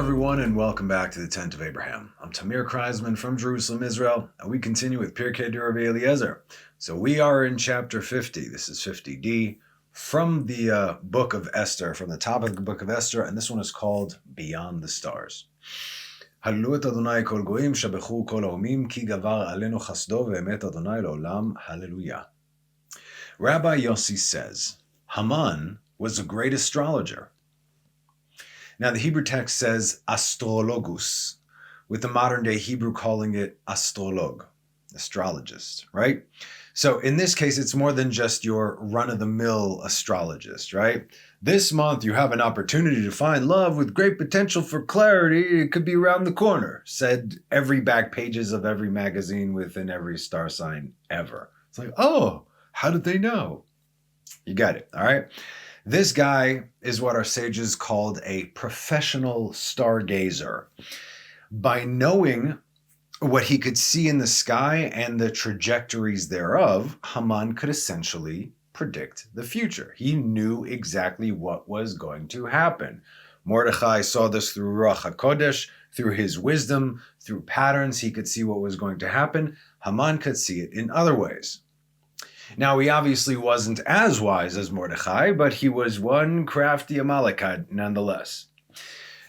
everyone, and welcome back to the Tent of Abraham. I'm Tamir Kreisman from Jerusalem, Israel, and we continue with Pirkei de Rabbi Eliezer. So we are in chapter 50. This is 50D from the book of Esther, from the top of the book of Esther, and this one is called Beyond the Stars. Hallelu et Adonai kol goyim, shabechu kol haomim, ki gavar alenu chasdo ve'emet Adonai le'olam. Hallelujah. Rabbi Yossi says, Haman was a great astrologer. Now, the Hebrew text says astrologus, with the modern day Hebrew calling it astrolog, astrologist, right? So in this case, it's more than just your run-of-the-mill astrologist, right? This month, you have an opportunity to find love with great potential for clarity. It could be around the corner, said every back pages of every magazine within every star sign ever. It's like, oh, how did they know? You got it, all right? This guy is what our sages called a professional stargazer. By knowing what he could see in the sky and the trajectories thereof, Haman could essentially predict the future. He knew exactly what was going to happen. Mordechai saw this through Ruach HaKodesh, through his wisdom, through patterns. He could see what was going to happen. Haman could see it in other ways. Now, he obviously wasn't as wise as Mordechai, but he was one crafty Amalekite nonetheless.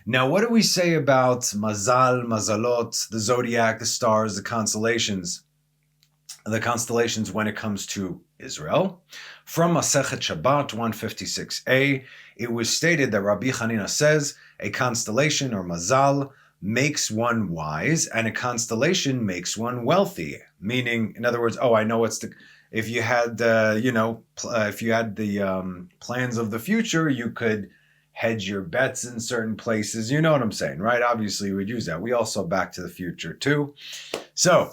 Now, what do we say about Mazal, Mazalot, the zodiac, the stars, the constellations when it comes to Israel? From Masechet Shabbat 156a, it was stated that Rabbi Hanina says a constellation or Mazal makes one wise and a constellation makes one wealthy. Meaning, in other words, I know it's the... If you had, if you had the plans of the future, you could hedge your bets in certain places. You know what I'm saying, right? Obviously, we'd use that. We also Back to the Future, too. So,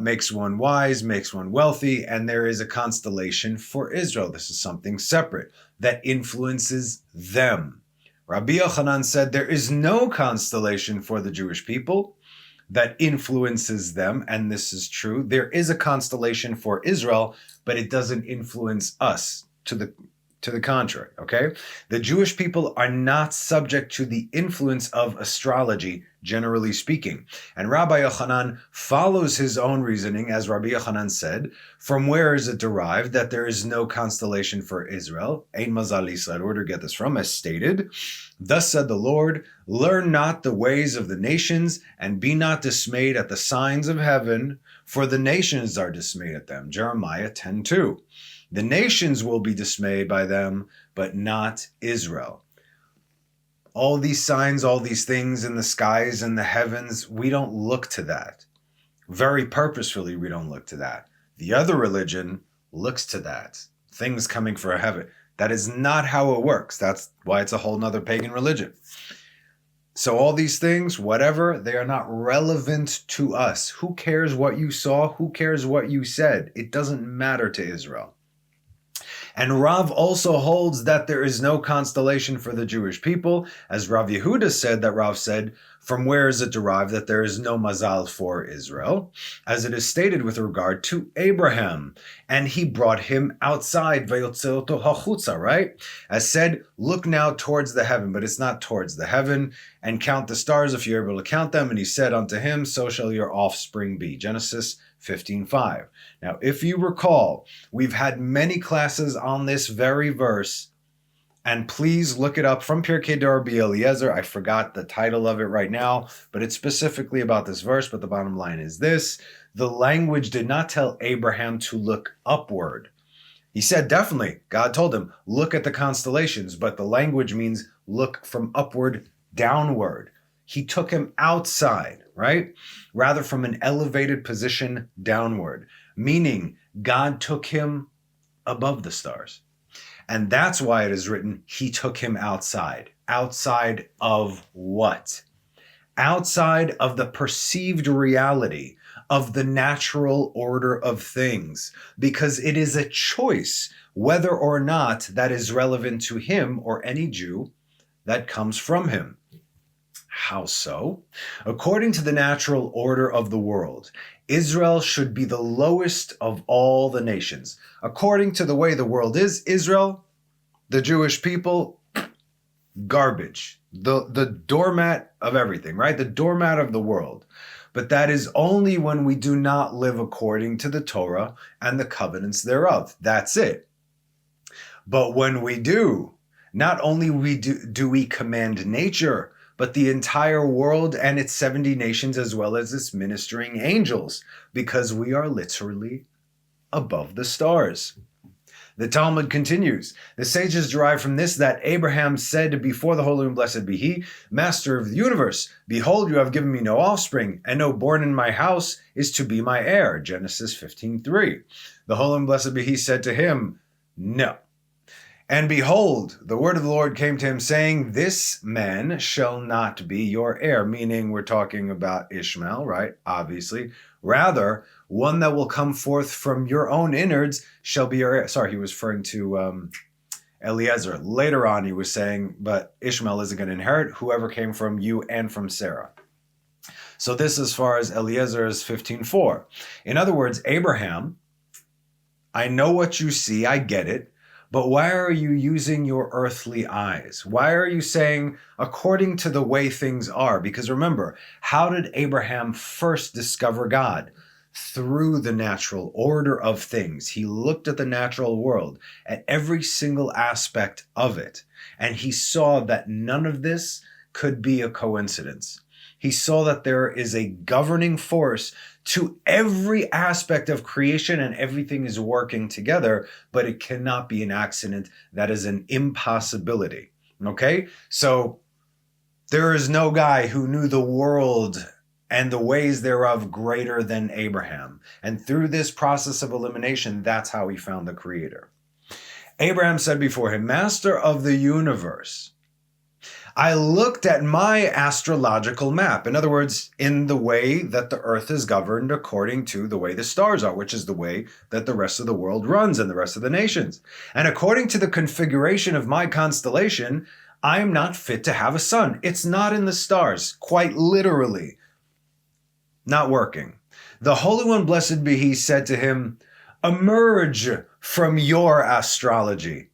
makes one wise, makes one wealthy, and there is a constellation for Israel. This is something separate that influences them. Rabbi Yochanan said there is no constellation for the Jewish people that influences them, and this is true. There is a constellation for Israel, but it doesn't influence us, to the contrary, okay? The Jewish people are not subject to the influence of astrology, generally speaking. And Rabbi Yochanan follows his own reasoning, as Rabbi Yochanan said, from where is it derived that there is no constellation for Israel? Ein Mazal Yisrael. Where to get this from? As stated, thus said the Lord, learn not the ways of the nations, and be not dismayed at the signs of heaven, for the nations are dismayed at them. Jeremiah 10:2. The nations will be dismayed by them, but not Israel. All these signs, all these things in the skies and the heavens, we don't look to that. Very purposefully, we don't look to that. The other religion looks to that. Things coming from heaven. That is not how it works. That's why it's a whole nother pagan religion. So all these things, whatever, they are not relevant to us. Who cares what you saw? Who cares what you said? It doesn't matter to Israel. And Rav also holds that there is no constellation for the Jewish people, as Rav Yehuda said, that Rav said, from where is it derived that there is no mazal for Israel, as it is stated with regard to Abraham, and he brought him outside, vayotze oto hachutza, right? As said, look now towards the heaven, but it's not towards the heaven, and count the stars if you're able to count them, and he said unto him, so shall your offspring be. Genesis 15:5. Now, if you recall, we've had many classes on this very verse, and please look it up from Pirkei de Rabbi Eliezer. I forgot the title of it right now, but it's specifically about this verse, but the bottom line is this. The language did not tell Abraham to look upward. He said, definitely, God told him, look at the constellations, but the language means look from upward downward. He took him outside, right? Rather from an elevated position downward, meaning God took him above the stars. And that's why it is written, he took him outside. Outside of what? Outside of the perceived reality of the natural order of things, because it is a choice whether or not that is relevant to him or any Jew that comes from him. How so? According to the natural order of the world, Israel should be the lowest of all the nations. According to the way the world is, Israel, the Jewish people, garbage. the doormat of everything, right? The doormat of the world. But that is only when we do not live according to the Torah and the covenants thereof. That's it. But when we do, not only do we command nature, but the entire world and its 70 nations, as well as its ministering angels, because we are literally above the stars. The Talmud continues, the sages derive from this that Abraham said before the Holy and Blessed be He, Master of the universe, behold, you have given me no offspring, and no born in my house is to be my heir. Genesis 15:3. The Holy and Blessed be He said to him, no. And behold, the word of the Lord came to him, saying, this man shall not be your heir, meaning we're talking about Ishmael, right? Obviously. Rather, one that will come forth from your own innards shall be your heir. Sorry, he was referring to Eliezer. Later on, he was saying, but Ishmael isn't going to inherit whoever came from you and from Sarah. So this as far as Eliezer is 15:4. In other words, Abraham, I know what you see, I get it. But why are you using your earthly eyes? Why are you saying, according to the way things are? Because remember, how did Abraham first discover God? Through the natural order of things. He looked at the natural world, at every single aspect of it, and he saw that none of this could be a coincidence. He saw that there is a governing force to every aspect of creation and everything is working together, but it cannot be an accident. That is an impossibility. Okay? So there is no guy who knew the world and the ways thereof greater than Abraham. And through this process of elimination, that's how he found the Creator. Abraham said before him, Master of the universe, I looked at my astrological map. In other words, in the way that the earth is governed according to the way the stars are, which is the way that the rest of the world runs and the rest of the nations. And according to the configuration of my constellation, I am not fit to have a son. It's not in the stars, quite literally. Not working. The Holy One, blessed be He, said to him, emerge from your astrology.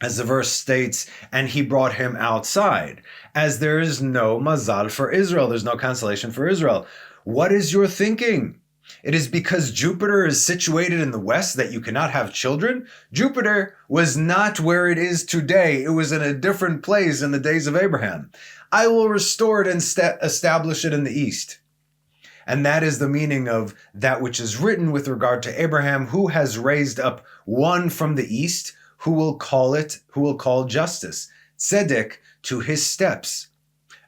As the verse states, and he brought him outside, as there is no mazal for Israel. There's no consolation for Israel. What is your thinking? It is because Jupiter is situated in the west that you cannot have children? Jupiter was not where it is today. It was in a different place in the days of Abraham. I will restore it and establish it in the east. And that is the meaning of that which is written with regard to Abraham, who has raised up one from the east, who will call justice, tzedek, to his steps,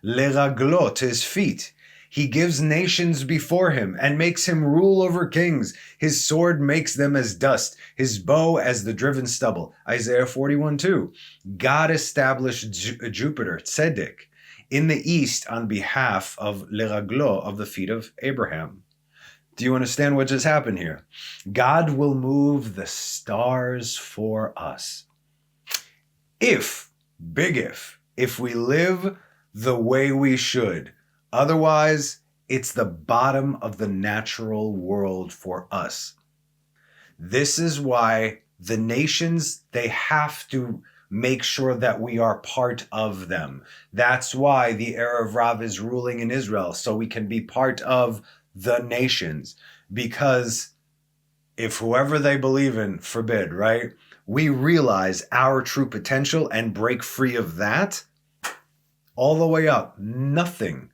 leraglo, to his feet. He gives nations before him and makes him rule over kings. His sword makes them as dust, his bow as the driven stubble. Isaiah 41:2. God established Jupiter, tzedek, in the east on behalf of leraglo, of the feet of Abraham. Do you understand what just happened here? God will move the stars for us. If we live the way we should. Otherwise, it's the bottom of the natural world for us. This is why the nations, they have to make sure that we are part of them. That's why the Erev Rav is ruling in Israel, so we can be part of the nations, because if whoever they believe in forbid, right, we realize our true potential and break free of that, all the way up, nothing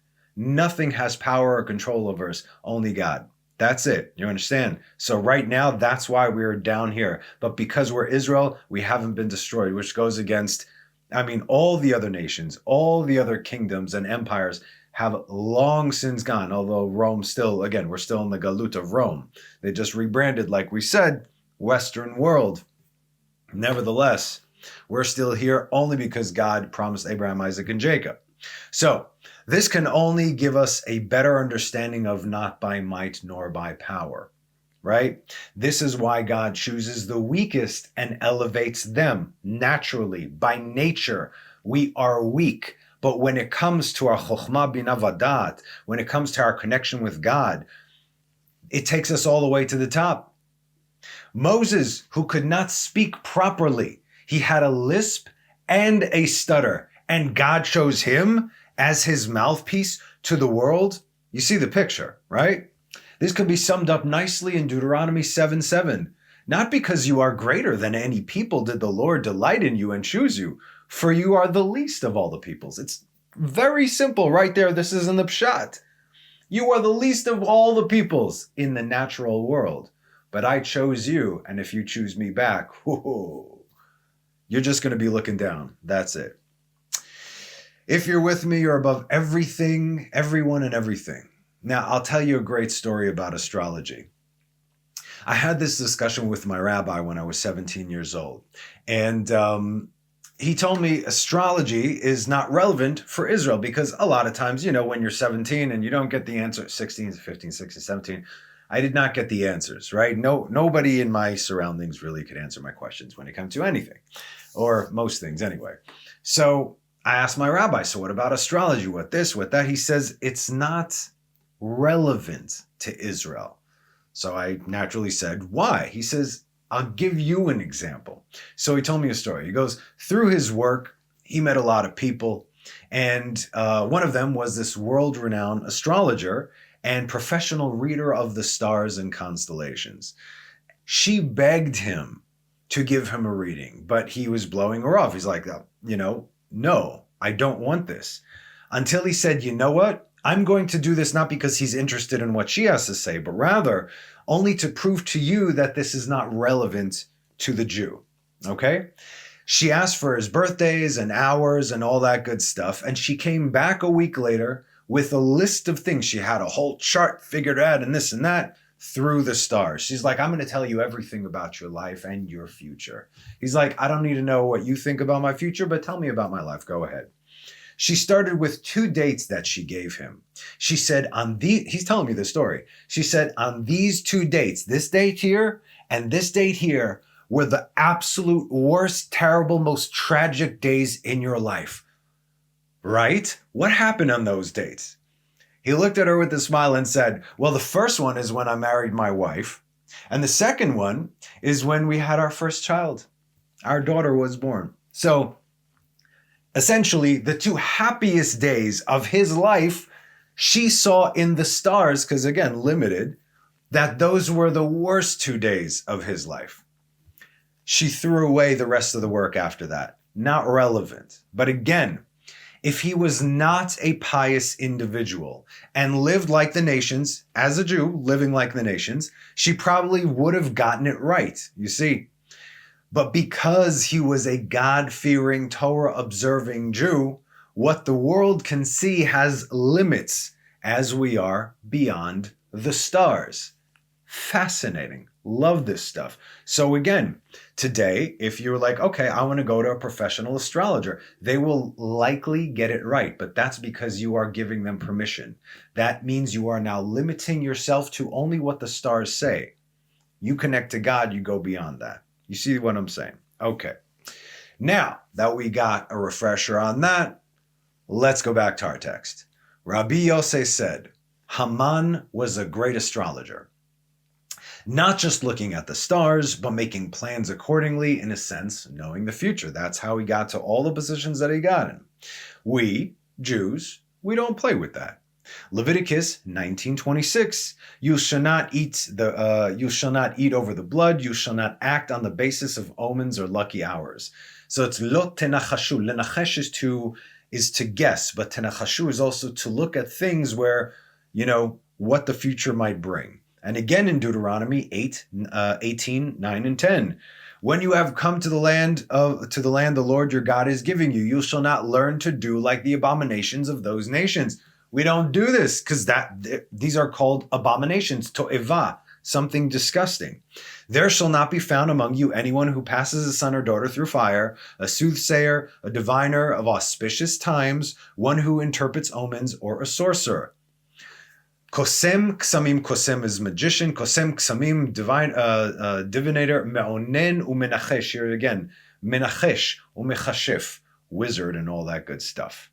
has power or control over us, only God. That's it. You understand? So right now, that's why we're down here. But because we're Israel, we haven't been destroyed, which goes against, all the other nations, all the other kingdoms and empires have long since gone, although Rome still, again, we're still in the Galut of Rome. They just rebranded, like we said, Western world. Nevertheless, we're still here only because God promised Abraham, Isaac, and Jacob. So this can only give us a better understanding of not by might nor by power, right? This is why God chooses the weakest and elevates them naturally. By nature, we are weak. But when it comes to our chokhmah bina vadat, when it comes to our connection with God, it takes us all the way to the top. Moses, who could not speak properly, he had a lisp and a stutter, and God chose him as his mouthpiece to the world. You see the picture, right? This could be summed up nicely in Deuteronomy 7:7. Not because you are greater than any people did the Lord delight in you and choose you, for you are the least of all the peoples. It's very simple right there. This is in the Pshat. You are the least of all the peoples in the natural world. But I chose you, and if you choose me back, whoa, you're just going to be looking down. That's it. If you're with me, you're above everything, everyone, and everything. Now, I'll tell you a great story about astrology. I had this discussion with my rabbi when I was 17 years old. And he told me astrology is not relevant for Israel because a lot of times, when you're 17 and you don't get the answer, 16, 15, 16, 17, I did not get the answers, right? Nobody in my surroundings really could answer my questions when it comes to anything, or most things anyway. So I asked my rabbi, so what about astrology? What this, what that? He says it's not relevant to Israel. So I naturally said, why? He says, I'll give you an example. So he told me a story. He goes, through his work, he met a lot of people. And one of them was this world-renowned astrologer and professional reader of the stars and constellations. She begged him to give him a reading, but he was blowing her off. He's like, no, I don't want this. Until he said, you know what? I'm going to do this not because he's interested in what she has to say, but rather only to prove to you that this is not relevant to the Jew. Okay? She asked for his birthdays and hours and all that good stuff, and she came back a week later with a list of things. She had a whole chart figured out and this and that through the stars. She's like, I'm going to tell you everything about your life and your future. He's like, I don't need to know what you think about my future, but tell me about my life. Go ahead. She started with 2 dates that she gave him. She said he's telling me this story. She said on these 2 dates, this date here and this date here were the absolute worst, terrible, most tragic days in your life. Right? What happened on those dates? He looked at her with a smile and said, well, the first one is when I married my wife. And the second one is when we had our first child. Our daughter was born. So essentially, the 2 happiest days of his life, she saw in the stars, because again, limited, that those were the worst 2 days of his life. She threw away the rest of the work after that. Not relevant. But again, if he was not a pious individual and lived like the nations, as a Jew living like the nations, she probably would have gotten it right, you see. But because he was a God-fearing, Torah-observing Jew, what the world can see has limits as we are beyond the stars. Fascinating. Love this stuff. So again, today, if you're like, okay, I want to go to a professional astrologer, they will likely get it right, but that's because you are giving them permission. That means you are now limiting yourself to only what the stars say. You connect to God, you go beyond that. You see what I'm saying? Okay. Now that we got a refresher on that, let's go back to our text. Rabbi Yosef said, Haman was a great astrologer. Not just looking at the stars, but making plans accordingly, in a sense, knowing the future. That's how he got to all the positions that he got in. We, Jews, we don't play with that. Leviticus 19:26, you shall not eat over the blood, you shall not act on the basis of omens or lucky hours. So it's lo tenachashu. Lenachesh is to guess, but tenachashu is also to look at things where, what the future might bring. And again in Deuteronomy 18, 9, and 10. When you have come to the land the Lord your God is giving you, you shall not learn to do like the abominations of those nations. We don't do this because these are called abominations, to'eva, something disgusting. There shall not be found among you anyone who passes a son or daughter through fire, a soothsayer, a diviner of auspicious times, one who interprets omens, or a sorcerer. Kosem ksamim, kosem is magician, kosem ksamim, divinator, me'onen u'menachesh, here again, menachesh u'mechashif, wizard and all that good stuff.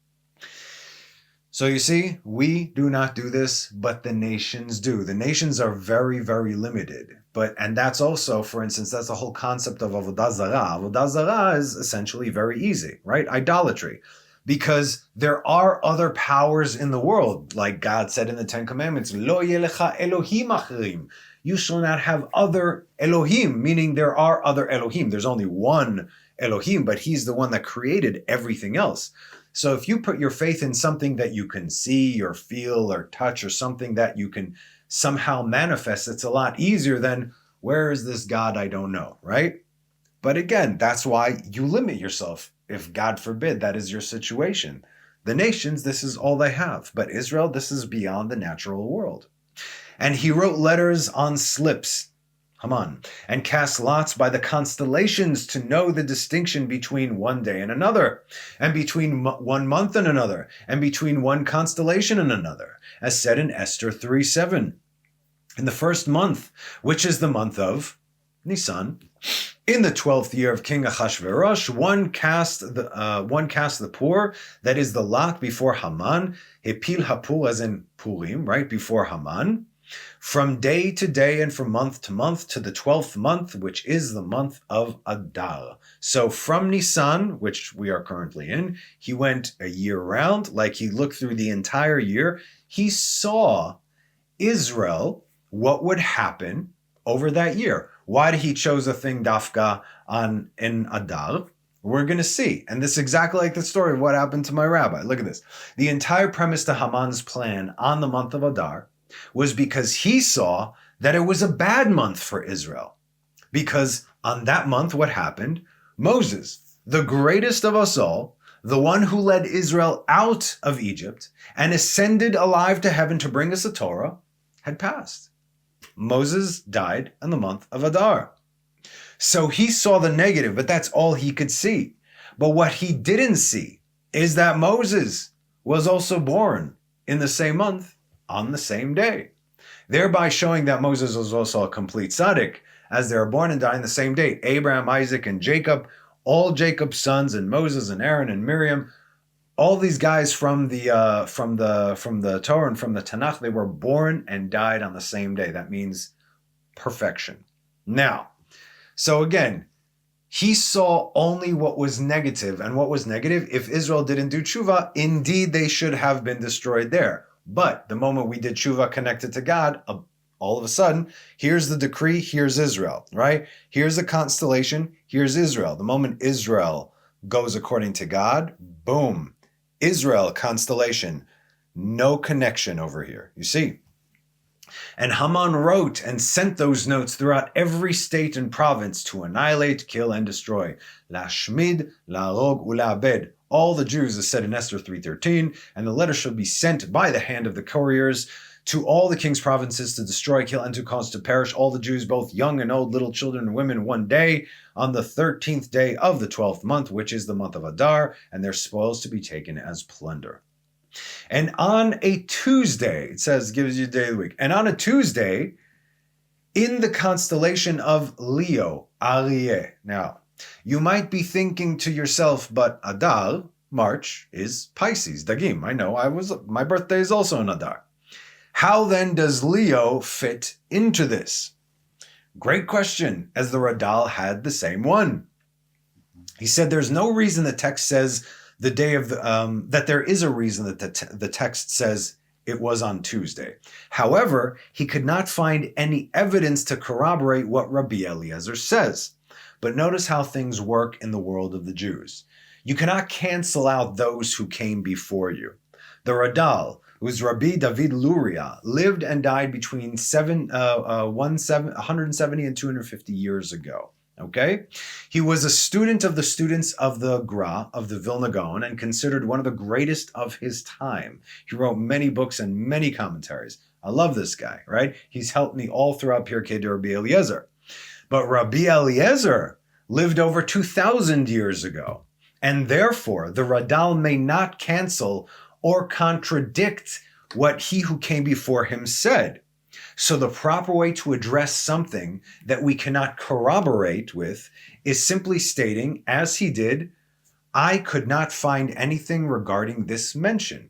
So you see, we do not do this, but the nations do. The nations are very, very limited. And that's also, for instance, that's the whole concept of Avodah Zarah. Avodah Zarah is essentially very easy, right? Idolatry. because there are other powers in the world. Like God said in the Ten Commandments, Lo yelecha Elohim achrim. You shall not have other Elohim, meaning there are other Elohim. There's only one Elohim, but he's the one that created everything else. So if you put your faith in something that you can see or feel or touch, or something that you can somehow manifest, it's a lot easier than, where is this God I don't know, right? But again, that's why you limit yourself. If God forbid that is your situation. The nations, this is all they have. But Israel, this is beyond the natural world. And he wrote letters on slips, Haman, and cast lots by the constellations to know the distinction between one day and another, and between 1 month and another, and between one constellation and another, as said in Esther 3:7. In the first month, which is the month of Nisan, in the 12th year of King Ahasuerus, one cast the pur, that is the lot before Haman, hepil hapur, as in Purim, right before Haman, from day to day and from month to month to the 12th month, which is the month of Adar. So from Nisan, which we are currently in, he went a year round, like he looked through the entire year. He saw Israel, what would happen over that year. Why did he chose a thing dafka in Adar? We're going to see. And this is exactly like the story of what happened to my rabbi. Look at this. The entire premise to Haman's plan on the month of Adar was because he saw that it was a bad month for Israel. Because on that month, what happened? Moses, the greatest of us all, the one who led Israel out of Egypt and ascended alive to heaven to bring us a Torah, had passed. Moses died in the month of Adar. So he saw the negative, but that's all he could see. But what he didn't see is that Moses was also born in the same month on the same day, thereby showing that Moses was also a complete tzaddik, as they were born and died on the same day. Abraham, Isaac, and Jacob, all Jacob's sons, and Moses and Aaron and Miriam, all these guys from the Torah and from the Tanakh, they were born and died on the same day. That means perfection. Now, so again, he saw only what was negative. And what was negative? If Israel didn't do tshuva, indeed they should have been destroyed there. But the moment we did tshuva connected to God, all of a sudden, here's the decree, here's Israel, right? Here's the constellation, here's Israel. The moment Israel goes according to God, boom. Israel, constellation, no connection over here. You see? And Haman wrote and sent those notes throughout every state and province to annihilate, kill, and destroy. Lashmid, la'arog, ula'abed. All the Jews, as said in Esther 3:13, and the letter shall be sent by the hand of the couriers to all the king's provinces to destroy, kill, and to cause to perish all the Jews, both young and old, little children and women, one day, on the 13th day of the 12th month, which is the month of Adar, and their spoils to be taken as plunder. And on a Tuesday, it says, gives you a day of the week, and on a Tuesday, in the constellation of Leo, Aryeh. Now, you might be thinking to yourself, but Adar, March, is Pisces, Dagim. I know, my birthday is also in Adar. How then does Leo fit into this? Great question, as the Radal had the same one. He said there's no reason the text says the day of the, that there is a reason that the text says it was on Tuesday. However, he could not find any evidence to corroborate what Rabbi Eliezer says. But notice how things work in the world of the Jews. You cannot cancel out those who came before you. The Radal, who was Rabbi David Luria, lived and died between 170 and 250 years ago. Okay? He was a student of the students of the Gra, of the Vilna Gaon, and considered one of the greatest of his time. He wrote many books and many commentaries. I love this guy, right? He's helped me all throughout Pirkei de Rabbi Eliezer. But Rabbi Eliezer lived over 2,000 years ago, and therefore the Radal may not cancel or contradict what he who came before him said. So the proper way to address something that we cannot corroborate with is simply stating, as he did, I could not find anything regarding this mention.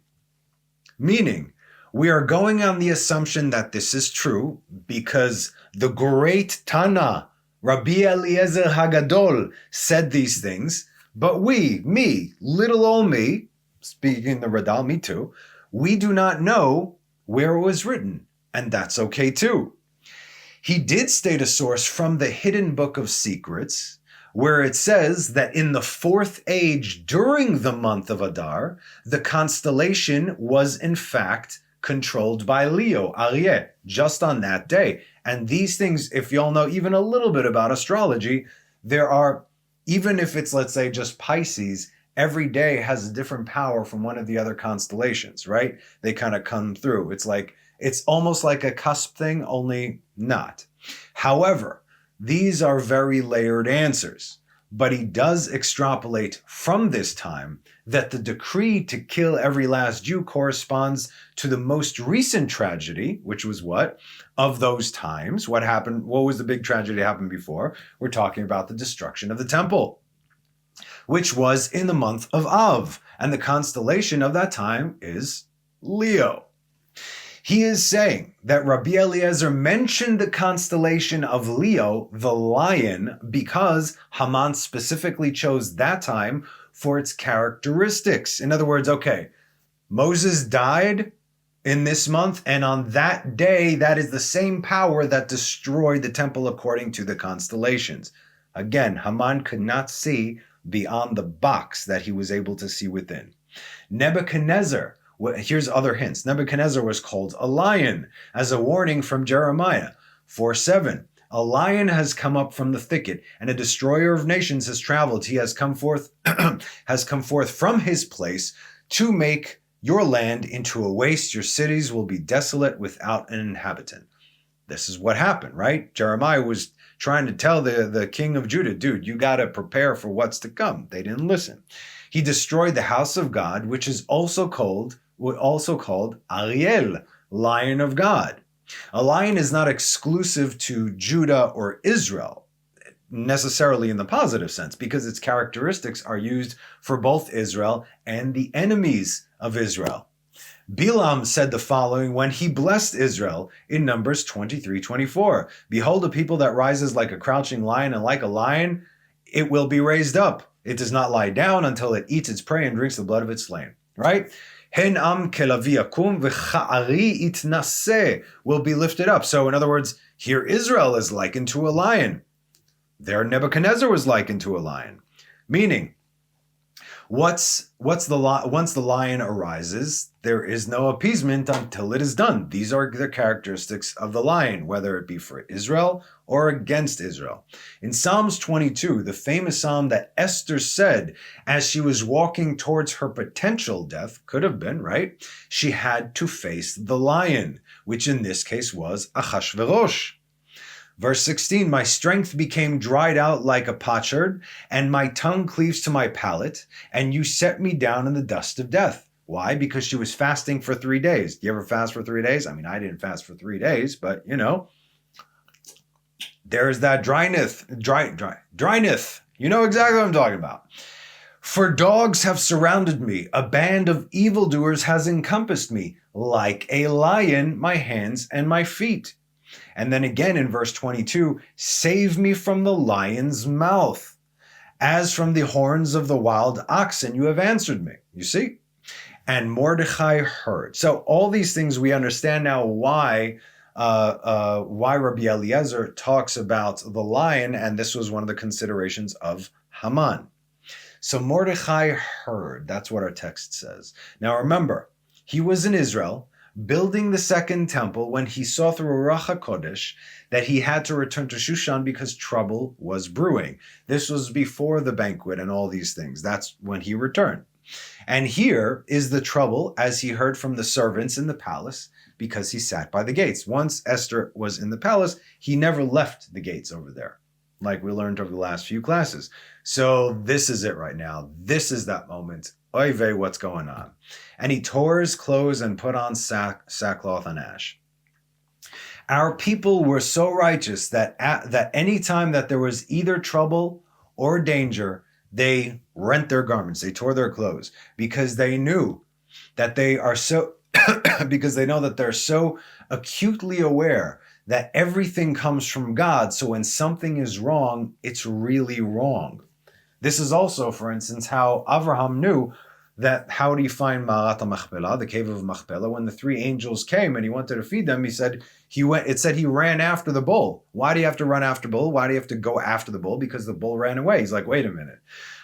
Meaning, we are going on the assumption that this is true because the great Tana, Rabbi Eliezer Hagadol, said these things, but me, little old me, speaking the Radal, me too, we do not know where it was written, and that's okay too. He did state a source from the Hidden Book of Secrets, where it says that in the fourth age during the month of Adar, the constellation was in fact controlled by Leo, Aryeh, just on that day. And these things, if y'all know even a little bit about astrology, there are, even if it's, let's say, just Pisces, every day has a different power from one of the other constellations, right? They kind of come through. It's almost like a cusp thing, only not. However, these are very layered answers, but he does extrapolate from this time that the decree to kill every last Jew corresponds to the most recent tragedy, which was what? Of those times. What happened? What was the big tragedy that happened before? We're talking about the destruction of the temple, which was in the month of Av. And the constellation of that time is Leo. He is saying that Rabbi Eliezer mentioned the constellation of Leo, the lion, because Haman specifically chose that time for its characteristics. In other words, okay, Moses died in this month, and on that day, that is the same power that destroyed the temple according to the constellations. Again, Haman could not see beyond the box that he was able to see within. Nebuchadnezzar, here's other hints. Nebuchadnezzar was called a lion as a warning from Jeremiah 4:7. A lion has come up from the thicket, and a destroyer of nations has traveled. He has come forth from his place to make your land into a waste. Your cities will be desolate without an inhabitant. This is what happened, right? Jeremiah was trying to tell the king of Judah, dude, you got to prepare for what's to come. They didn't listen. He destroyed the house of God, which is also called Ariel, Lion of God. A lion is not exclusive to Judah or Israel, necessarily in the positive sense, because its characteristics are used for both Israel and the enemies of Israel. Bilam said the following when he blessed Israel in Numbers 23:24. Behold, a people that rises like a crouching lion, and like a lion, it will be raised up. It does not lie down until it eats its prey and drinks the blood of its slain. Right? Hen am kelavi yakum v'cha'ari itnaseh will be lifted up. So in other words, here Israel is likened to a lion. There Nebuchadnezzar was likened to a lion. Meaning, once the lion arises, there is no appeasement until it is done. These are the characteristics of the lion, whether it be for Israel or against Israel. In Psalms 22, the famous psalm that Esther said as she was walking towards her potential death, could have been, right? She had to face the lion, which in this case was Achashverosh. Verse 16, my strength became dried out like a potsherd, and my tongue cleaves to my palate, and you set me down in the dust of death. Why? Because she was fasting for 3 days. Do you ever fast for 3 days? I mean, I didn't fast for 3 days, but there's that dryness. You know exactly what I'm talking about. For dogs have surrounded me. A band of evildoers has encompassed me. Like a lion, my hands and my feet. And then again in verse 22, save me from the lion's mouth. As from the horns of the wild oxen, you have answered me. You see? And Mordechai heard. So all these things we understand now why Rabbi Eliezer talks about the lion, and this was one of the considerations of Haman. So Mordechai heard. That's what our text says. Now remember, he was in Israel, building the second temple when he saw through Ruach HaKodesh that he had to return to Shushan because trouble was brewing. This was before the banquet and all these things. That's when he returned. And here is the trouble, as he heard from the servants in the palace, because he sat by the gates. Once Esther was in the palace, he never left the gates over there, like we learned over the last few classes. So this is it right now. This is that moment. Oy vey, what's going on? And he tore his clothes and put on sackcloth and ash. Our people were so righteous that any time that there was either trouble or danger, they rent their garments, they tore their clothes, because they knew that they are so, because they know that they're so acutely aware that everything comes from God. So when something is wrong, it's really wrong. This is also, for instance, how Abraham knew that how do you find Ma'arat HaMachpelah, the cave of Machpelah? When the three angels came and he wanted to feed them, it said he ran after the bull. Why do you have to run after bull? Why do you have to go after the bull? Because the bull ran away. He's like, wait a minute.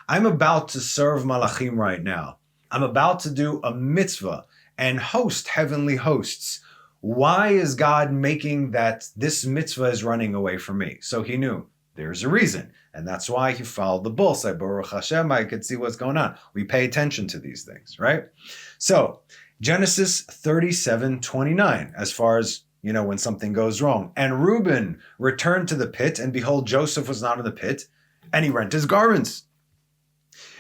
I'm about to serve Malachim right now. I'm about to do a mitzvah and host heavenly hosts. Why is God making that this mitzvah is running away from me? So he knew there's a reason. And that's why he followed the bull. Said, Baruch Hashem, I could see what's going on. We pay attention to these things, right? So Genesis 37:29, as far as, when something goes wrong. And Reuben returned to the pit, and behold, Joseph was not in the pit, and he rent his garments.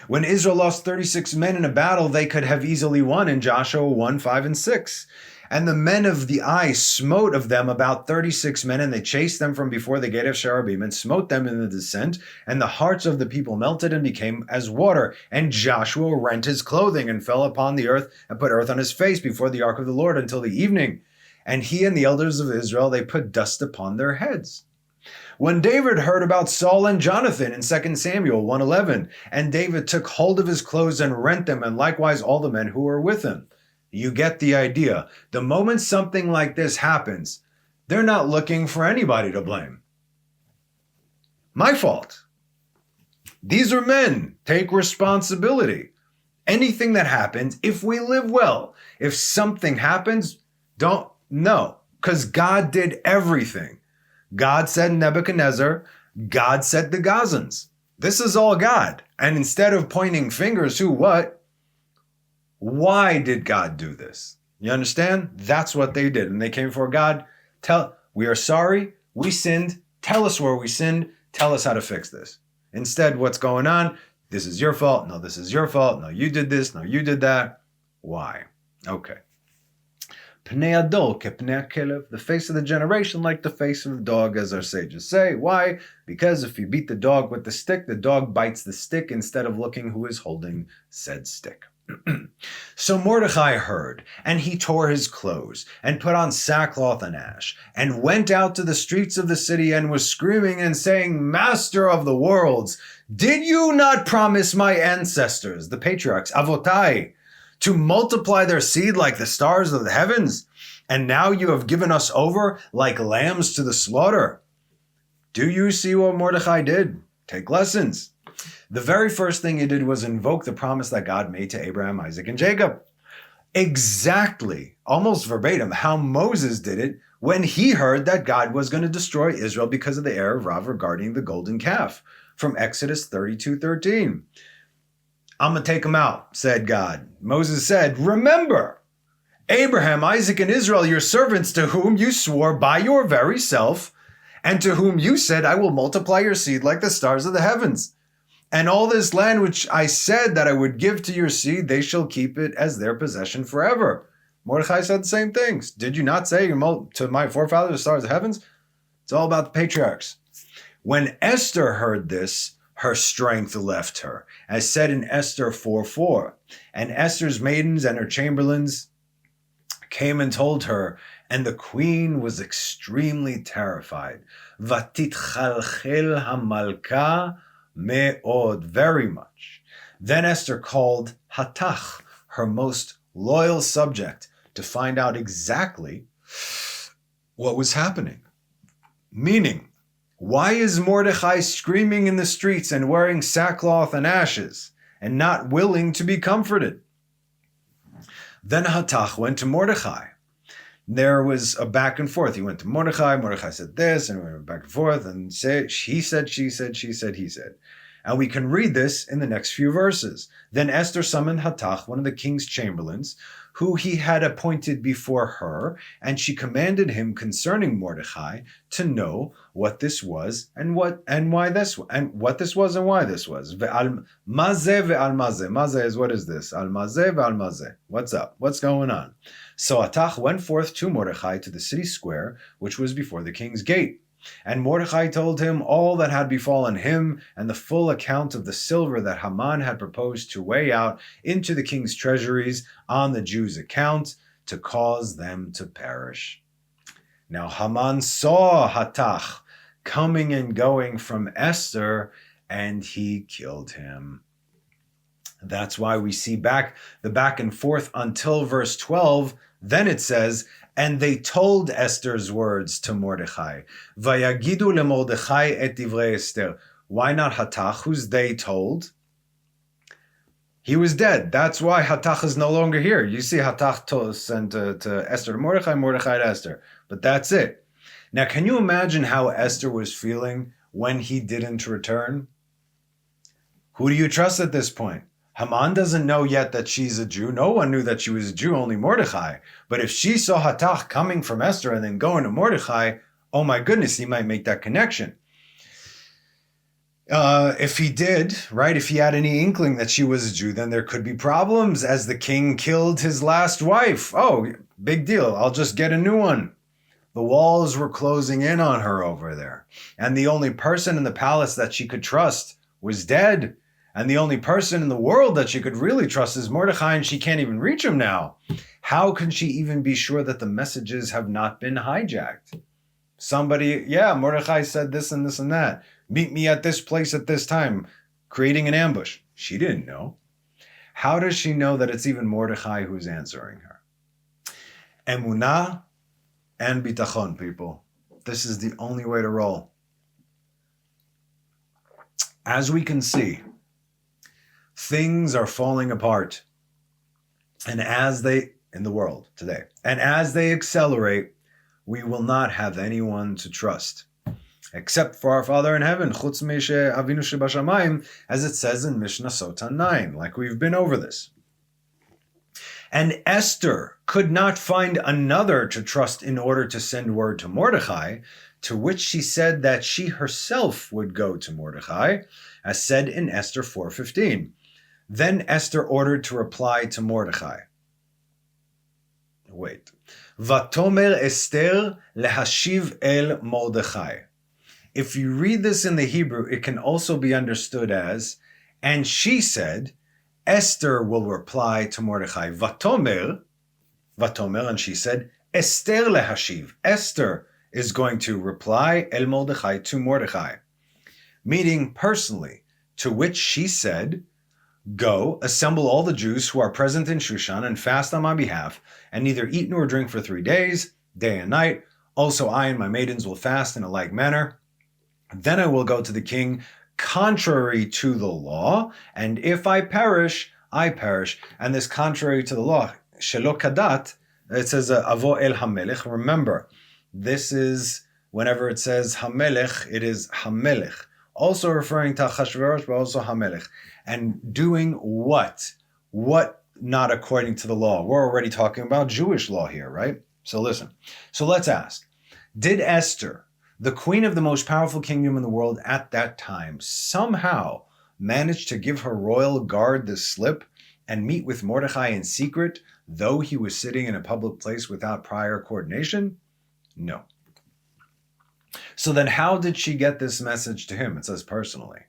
When Israel lost 36 men in a battle, they could have easily won in Joshua 1:5-6. And the men of the Ai smote of them about 36 men, and they chased them from before the gate of Sherabim, and smote them in the descent. And the hearts of the people melted and became as water. And Joshua rent his clothing and fell upon the earth, and put earth on his face before the ark of the Lord until the evening. And he and the elders of Israel, they put dust upon their heads. When David heard about Saul and Jonathan in 2 Samuel 1:11, and David took hold of his clothes and rent them, and likewise all the men who were with him. You get the idea. The moment something like this happens, they're not looking for anybody to blame. My fault. These are men. Take responsibility. Anything that happens, if we live well, if something happens, because God did everything. God said Nebuchadnezzar, God said the Gazans. This is all God. And instead of pointing fingers, who, what? Why did God do this? You understand? That's what they did. And they came before God. We are sorry. We sinned. Tell us where we sinned. Tell us how to fix this. Instead, what's going on? This is your fault. No, this is your fault. No, you did this. No, you did that. Why? Okay. Pnei adol kepnei kelev, the face of the generation like the face of the dog, as our sages say. Why? Because if you beat the dog with the stick, the dog bites the stick instead of looking who is holding said stick. So Mordecai heard, and he tore his clothes, and put on sackcloth and ash, and went out to the streets of the city, and was screaming and saying, Master of the worlds, did you not promise my ancestors, the patriarchs, Avotai, to multiply their seed like the stars of the heavens? And now you have given us over like lambs to the slaughter. Do you see what Mordecai did? Take lessons. The very first thing he did was invoke the promise that God made to Abraham, Isaac, and Jacob. Exactly, almost verbatim, how Moses did it when he heard that God was going to destroy Israel because of the error of Rav regarding the golden calf, from Exodus 32:13. I'm going to take them out, said God. Moses said, remember, Abraham, Isaac, and Israel, your servants, to whom you swore by your very self, and to whom you said, I will multiply your seed like the stars of the heavens. And all this land which I said that I would give to your seed, they shall keep it as their possession forever. Mordecai said the same things. Did you not say to my forefathers, the stars of the heavens? It's all about the patriarchs. When Esther heard this, her strength left her, as said in Esther 4:4. And Esther's maidens and her chamberlains came and told her, and the queen was extremely terrified. Vatitchalchel hamalka me'od, very much. Then Esther called Hatach, her most loyal subject, to find out exactly what was happening. Meaning, why is Mordecai screaming in the streets and wearing sackcloth and ashes and not willing to be comforted? Then Hatach went to Mordecai. There was a back and forth. He went to Mordecai. Mordecai said this, and we went back and forth. And he said, she said, she said, he said. And we can read this in the next few verses. Then Esther summoned Hatach, one of the king's chamberlains, who he had appointed before her, and she commanded him concerning Mordecai to know what this was and why this was. Ve'al mazeh ve'al mazeh. Mazeh is, what is this? Al mazeh ve'al mazeh. What's up? What's going on? So Hatach went forth to Mordecai to the city square, which was before the king's gate. And Mordecai told him all that had befallen him, and the full account of the silver that Haman had proposed to weigh out into the king's treasuries on the Jews' account, to cause them to perish. Now Haman saw Hatach coming and going from Esther, and he killed him. That's why we see the back and forth until verse 12. Then it says, and they told Esther's words to Mordechai. Vayagidu leMordechai et divrei Esther. Why not Hatach? Who's they told? He was dead. That's why Hatach is no longer here. You see Hatach sent to Esther to Mordechai, Mordechai to Esther. But that's it. Now, can you imagine how Esther was feeling when he didn't return? Who do you trust at this point? Haman doesn't know yet that she's a Jew. No one knew that she was a Jew, only Mordechai. But if she saw Hatach coming from Esther and then going to Mordechai, oh my goodness, he might make that connection. If he did, right, if he had any inkling that she was a Jew, then there could be problems as the king killed his last wife. Oh, big deal. I'll just get a new one. The walls were closing in on her over there. And the only person in the palace that she could trust was dead. And the only person in the world that she could really trust is Mordechai, and she can't even reach him now. How can she even be sure that the messages have not been hijacked? Somebody, Mordechai said this and this and that. Meet me at this place at this time, creating an ambush. She didn't know. How does she know that it's even Mordechai who's answering her? Emunah and bitachon, people. This is the only way to roll. As we can see, things are falling apart. And in the world today, and as they accelerate, we will not have anyone to trust. Except for our Father in heaven, chutz me'asher avinu shebashamayim, as it says in Mishnah Sota 9, like we've been over this. And Esther could not find another to trust in order to send word to Mordechai, to which she said that she herself would go to Mordechai, as said in Esther 4:15. Then Esther ordered to reply to Mordechai. Vatomer Esther lehashiv el Mordechai. If you read this in the Hebrew, it can also be understood as, and she said, Esther will reply to Mordechai. Vatomer, and she said, Esther lehashiv. Esther is going to reply el Mordechai to Mordechai. Meaning personally, to which she said, go, assemble all the Jews who are present in Shushan and fast on my behalf, and neither eat nor drink for 3 days, day and night. Also I and my maidens will fast in a like manner. Then I will go to the king contrary to the law, and if I perish, I perish. And this contrary to the law, shelo kadat, it says avo el hamelech. Remember, this is, whenever it says hamelech, it is hamelech. Also referring to Achashverosh, but also hamelech. And doing what? What not according to the law? We're already talking about Jewish law here, right? So listen. So let's ask, did Esther, the queen of the most powerful kingdom in the world at that time, somehow manage to give her royal guard the slip and meet with Mordechai in secret, though he was sitting in a public place without prior coordination? No. So then how did she get this message to him? It says personally.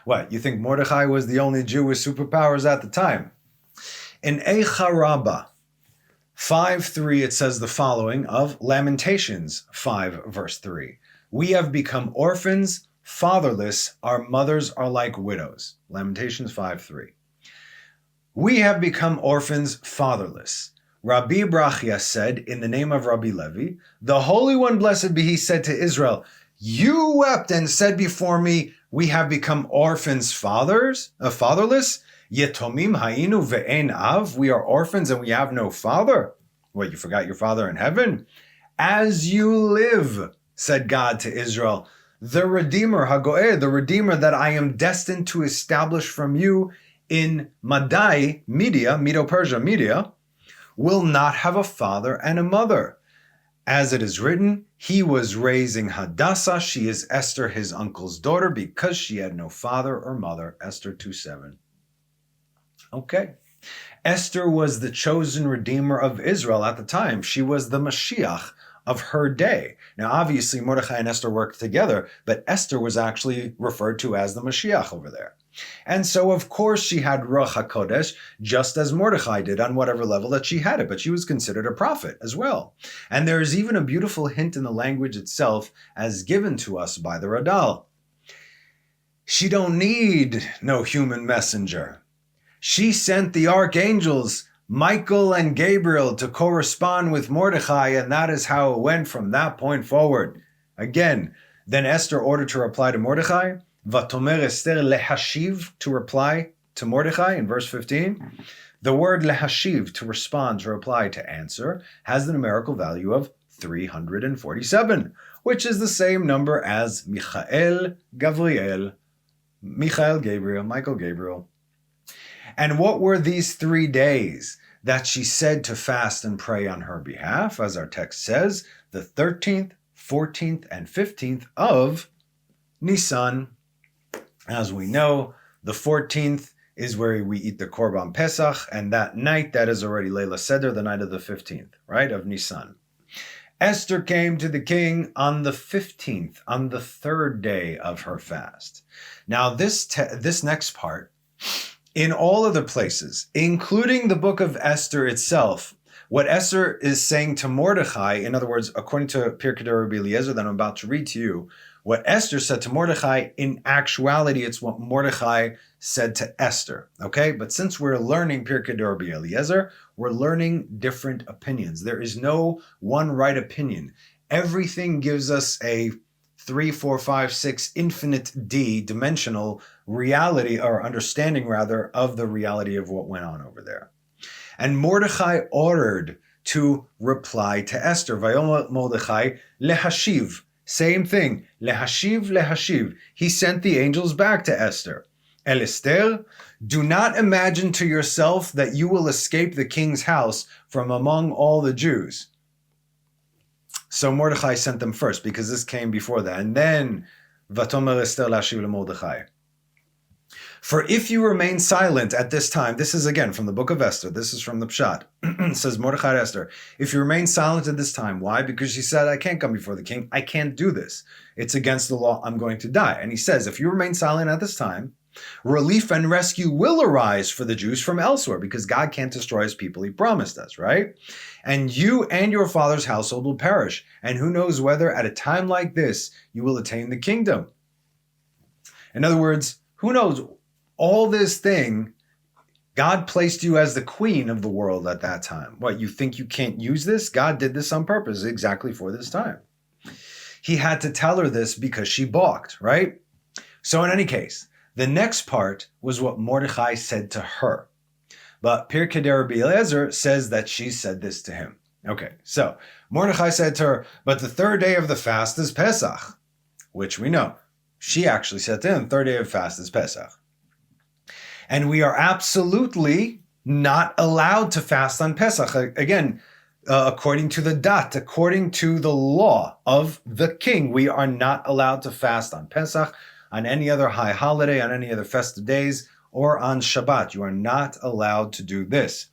What, you think Mordechai was the only Jew with superpowers at the time? In Eicha Rabbah 5:3, it says the following of Lamentations 5, verse 3. We have become orphans, fatherless, our mothers are like widows. Lamentations 5:3. We have become orphans, fatherless. Rabbi Brachia said, in the name of Rabbi Levi, the Holy One, blessed be he, said to Israel, you wept and said before me, we have become orphans, fatherless. Yetomim hainu ve'en av. We are orphans and we have no father. What, you forgot your father in heaven? As you live, said God to Israel, the Redeemer, Hagoeh, the Redeemer that I am destined to establish from you in Madai, Medo-Persia, Media, will not have a father and a mother. As it is written, he was raising Hadassah, she is Esther, his uncle's daughter, because she had no father or mother. Esther 2:7. Okay. Esther was the chosen redeemer of Israel at the time. She was the Mashiach of her day. Now, obviously, Mordechai and Esther worked together, but Esther was actually referred to as the Mashiach over there. And so, of course, she had Ruach HaKodesh, just as Mordechai did on whatever level that she had it, but she was considered a prophet as well. And there is even a beautiful hint in the language itself as given to us by the Radal. She don't need no human messenger. She sent the archangels, Michael and Gabriel, to correspond with Mordechai, and that is how it went from that point forward. Again, then Esther ordered to reply to Mordechai, Vatomer Esther lehashiv, to reply to Mordechai in verse 15. The word lehashiv, to respond, to reply, to answer, has the numerical value of 347, which is the same number as Michael, Gabriel, Michael, Gabriel. And what were these 3 days that she said to fast and pray on her behalf? As our text says, the 13th, 14th, and 15th of Nisan. As we know, the 14th is where we eat the Korban Pesach, and that night, that is already Leila Seder, the night of the 15th, right, of Nisan. Esther came to the king on the 15th, on the 3rd day of her fast. Now, this next part, in all other places, including the book of Esther itself, what Esther is saying to Mordechai, in other words, according to Pirkei Rabbi Eliezer that I'm about to read to you, what Esther said to Mordechai, in actuality, it's what Mordechai said to Esther, okay? But since we're learning Pirkei Rabbi Eliezer, we're learning different opinions. There is no one right opinion. Everything gives us a 3, 4, 5, 6 infinite D dimensional reality, or understanding rather, of the reality of what went on over there. And Mordechai ordered to reply to Esther. Vayomer Mordechai lehashiv. Same thing. Lehashiv, lehashiv. He sent the angels back to Esther. El Esther, do not imagine to yourself that you will escape the king's house from among all the Jews. So Mordechai sent them first, because this came before that. And then, Vatomer Esther lashiv leMordechai. For if you remain silent at this time, this is again from the book of Esther, this is from the Pshat, it says Mordechai to Esther, if you remain silent at this time, why? Because she said, I can't come before the king, I can't do this. It's against the law, I'm going to die. And he says, if you remain silent at this time, relief and rescue will arise for the Jews from elsewhere, because God can't destroy his people he promised us, right? And you and your father's household will perish. And who knows whether at a time like this you will attain the kingdom. In other words, who knows? All this thing, God placed you as the queen of the world at that time. What, you think you can't use this? God did this on purpose, exactly for this time. He had to tell her this because she balked, right? So in any case, the next part was what Mordechai said to her. But Pirkei Rabbi Eliezer says that she said this to him. Okay, so Mordechai said to her, but the 3rd day of the fast is Pesach, which we know. She actually said to him, 3rd day of fast is Pesach. And we are absolutely not allowed to fast on Pesach. Again, according to the dat, according to the law of the king, we are not allowed to fast on Pesach, on any other high holiday, on any other festive days, or on Shabbat. You are not allowed to do this.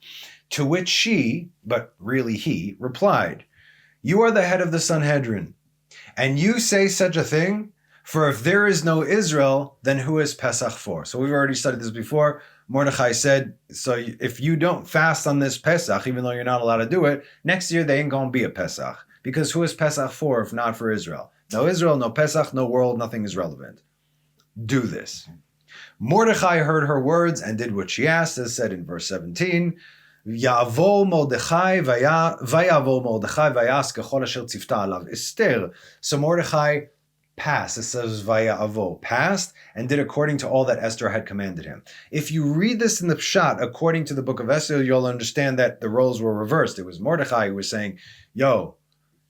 To which she, but really he, replied, you are the head of the Sanhedrin, and you say such a thing? For if there is no Israel, then who is Pesach for? So we've already studied this before. Mordechai said, so if you don't fast on this Pesach, even though you're not allowed to do it, next year they ain't going to be a Pesach. Because who is Pesach for if not for Israel? No Israel, no Pesach, no world, nothing is relevant. Do this. Mordechai heard her words and did what she asked, as said in verse 17. Yavo Mordechai vayavo Mordechai vayas kechol asher tzivta alav Esther. So Mordechai passed, it says vayavo, passed, and did according to all that Esther had commanded him. If you read this in the Pshat, according to the book of Esther, you'll understand that the roles were reversed. It was Mordechai who was saying, yo,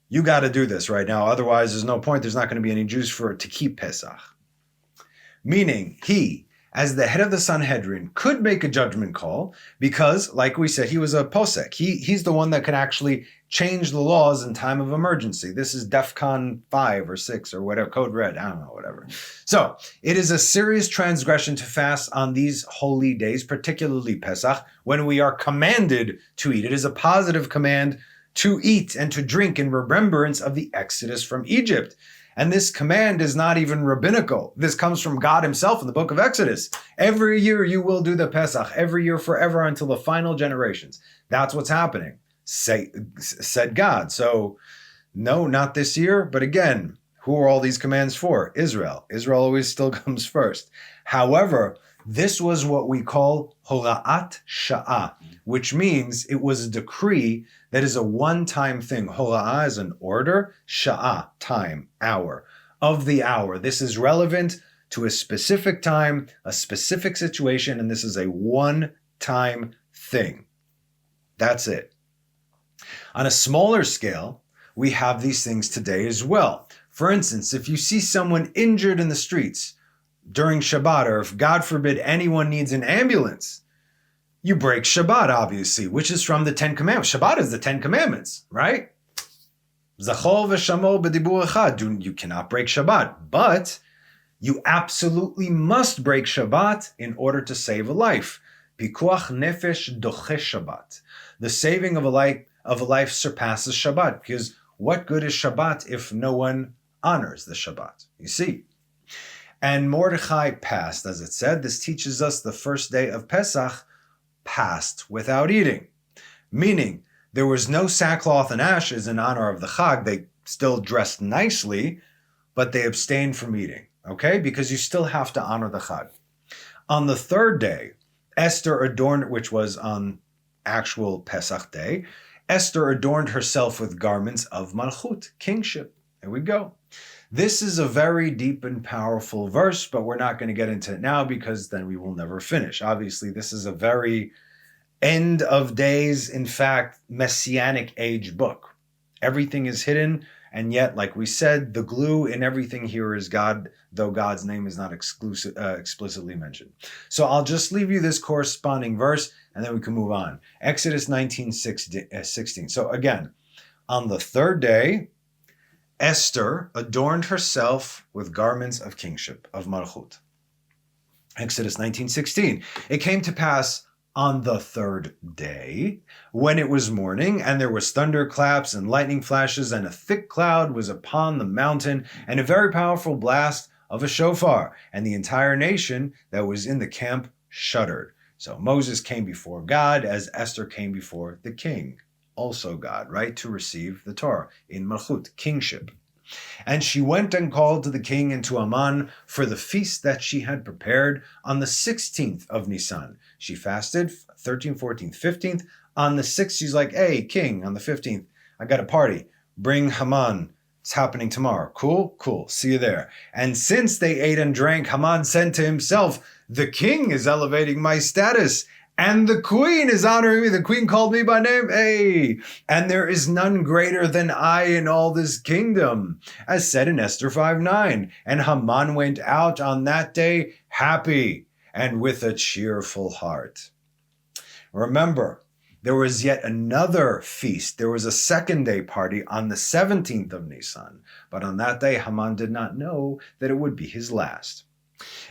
you got to do this right now, otherwise there's no point, there's not going to be any Jews to keep Pesach. Meaning, he, as the head of the Sanhedrin, could make a judgment call because, like we said, he was a posek. He's the one that can actually change the laws in time of emergency. This is DEFCON 5 or 6 or whatever, code red, I don't know, whatever. So it is a serious transgression to fast on these holy days, particularly Pesach, when we are commanded to eat. It is a positive command to eat and to drink in remembrance of the Exodus from Egypt. And this command is not even rabbinical. This comes from God himself in the book of Exodus. Every year you will do the Pesach, every year forever until the final generations. That's what's happening, said God. So no, not this year. But again, who are all these commands for? Israel. Israel always still comes first. However, This was what we call hora'at sha'ah, which means it was a decree that is a one-time thing. Hora'ah is an order, sha'ah, time, hour, of the hour. This is relevant to a specific time, a specific situation, and this is a one-time thing. That's it. On a smaller scale, we have these things today as well. For instance, if you see someone injured in the streets during Shabbat, or if, God forbid, anyone needs an ambulance, you break Shabbat, obviously, which is from the Ten Commandments. Shabbat is the Ten Commandments, right? Zachor v'shamor b'dibur echad. You cannot break Shabbat, but you absolutely must break Shabbat in order to save a life. Pikuach nefesh doche Shabbat. The saving of a life surpasses Shabbat, because what good is Shabbat if no one honors the Shabbat? You see. And Mordechai passed, as it said. This teaches us the first day of Pesach passed without eating, meaning there was no sackcloth and ashes in honor of the Chag. They still dressed nicely, but they abstained from eating, okay? Because you still have to honor the Chag. On the third day, Esther adorned, which was on actual Pesach day, Esther adorned herself with garments of Malchut, kingship. There we go. This is a very deep and powerful verse, but we're not going to get into it now because then we will never finish. Obviously, this is a very end of days, in fact, messianic age book. Everything is hidden, and yet, like we said, the glue in everything here is God, though God's name is not explicitly mentioned. So I'll just leave you this corresponding verse, and then we can move on. Exodus 19:16. So again, on the third day, Esther adorned herself with garments of kingship, of Malchut. Exodus 19:16. It came to pass on the third day, when it was morning, and there was thunderclaps and lightning flashes, and a thick cloud was upon the mountain, and a very powerful blast of a shofar, and the entire nation that was in the camp shuddered. So Moses came before God as Esther came before the king. Also God, right, to receive the Torah in Malchut, kingship. And she went and called to the king and to Haman for the feast that she had prepared on the 16th of Nisan. She fasted 13th, 14th, 15th. On the 6th, she's like, hey, king, on the 15th, I got a party. Bring Haman. It's happening tomorrow. Cool? Cool. See you there. And since they ate and drank, Haman said to himself, the king is elevating my status, and the queen is honoring me. The queen called me by name. Hey, and there is none greater than I in all this kingdom, as said in Esther 5:9. And Haman went out on that day happy and with a cheerful heart. Remember, there was yet another feast. There was a second day party on the 17th of Nisan. But on that day, Haman did not know that it would be his last.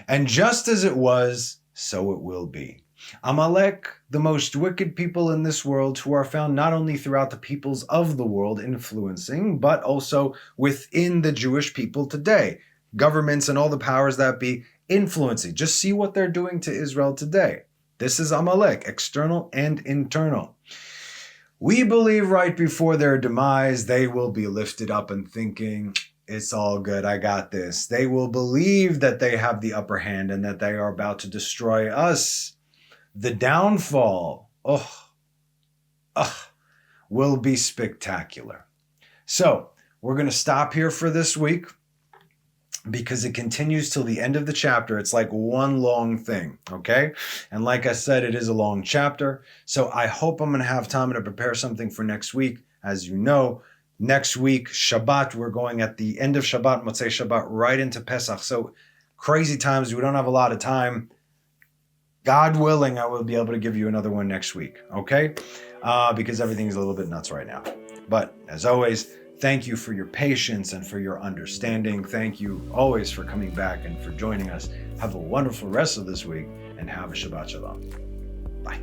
And just as it was, so it will be. Amalek, the most wicked people in this world, who are found not only throughout the peoples of the world influencing, but also within the Jewish people today. Governments and all the powers that be influencing. Just see what they're doing to Israel today. This is Amalek, external and internal. We believe right before their demise, they will be lifted up and thinking, it's all good, I got this. They will believe that they have the upper hand and that they are about to destroy us. The downfall, will be spectacular. So, we're going to stop here for this week because it continues till the end of the chapter. It's like one long thing, okay? And like I said, it is a long chapter. So I hope I'm going to have time to prepare something for next week. As you know, next week, Shabbat, we're going at the end of Shabbat, Motzei Shabbat, right into Pesach. So crazy times, we don't have a lot of time. God willing, I will be able to give you another one next week, okay? Because everything's a little bit nuts right now. But as always, thank you for your patience and for your understanding. Thank you always for coming back and for joining us. Have a wonderful rest of this week and have a Shabbat Shalom. Bye.